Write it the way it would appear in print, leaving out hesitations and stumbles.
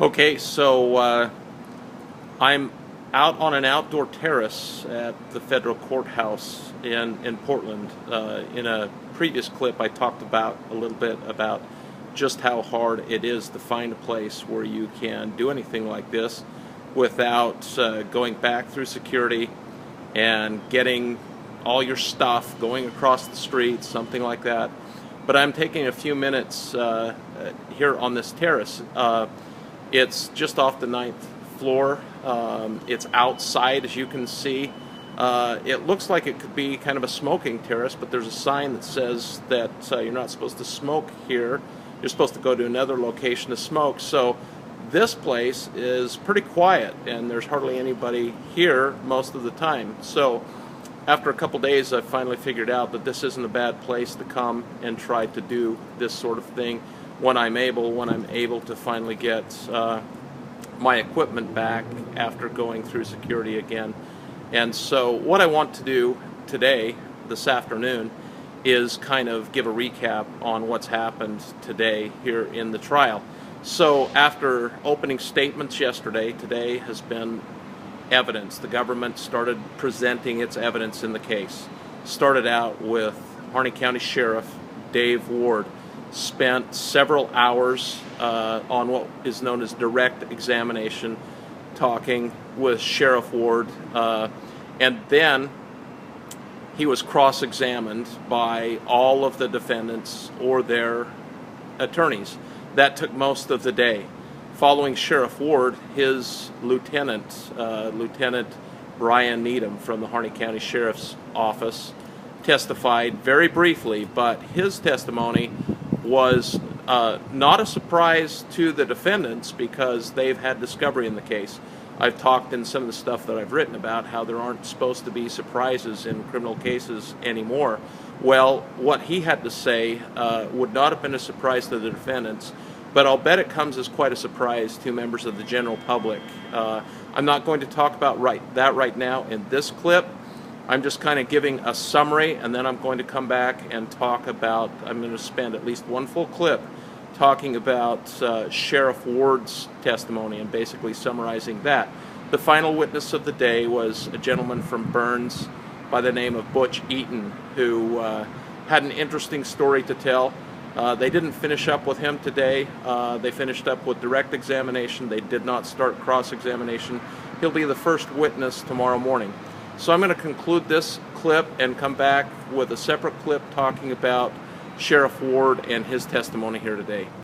Okay, so I'm out on an outdoor terrace at the federal courthouse in Portland. In a previous clip, I talked about a little bit about just how hard it is to find a place where you can do anything like this without going back through security and getting all your stuff, going across the street, something like that. But I'm taking a few minutes here on this terrace. It's just off the ninth floor. It's outside, as you can see. It looks like it could be kind of a smoking terrace, but there's a sign that says that you're not supposed to smoke here. You're supposed to go to another location to smoke. So this place is pretty quiet, and there's hardly anybody here most of the time. So after a couple days, I finally figured out that this isn't a bad place to come and try to do this sort of thing when I'm able to finally get my equipment back after going through security again. And so what I want to do today, this afternoon, is kind of give a recap on what's happened today here in the trial. So after opening statements yesterday, today has been evidence. The government started presenting its evidence in the case. Started out with Harney County Sheriff Dave Ward. Spent several hours on what is known as direct examination, talking with Sheriff Ward, and then he was cross-examined by all of the defendants or their attorneys. That took most of the day. Following Sheriff Ward, his lieutenant, Lieutenant Brian Needham from the Harney County Sheriff's Office, testified very briefly, but his testimony was not a surprise to the defendants because they've had discovery in the case. I've talked in some of the stuff that I've written about how there aren't supposed to be surprises in criminal cases anymore. Well, what he had to say would not have been a surprise to the defendants, but I'll bet it comes as quite a surprise to members of the general public. I'm not going to talk about that right now in this clip. I'm just kind of giving a summary, and then I'm going to come back and talk about, I'm going to spend at least one full clip talking about Sheriff Ward's testimony and basically summarizing that. The final witness of the day was a gentleman from Burns by the name of Butch Eaton, who had an interesting story to tell. They didn't finish up with him today. They finished up with direct examination. They did not start cross-examination. He'll be the first witness tomorrow morning. So I'm going to conclude this clip and come back with a separate clip talking about Sheriff Ward and his testimony here today.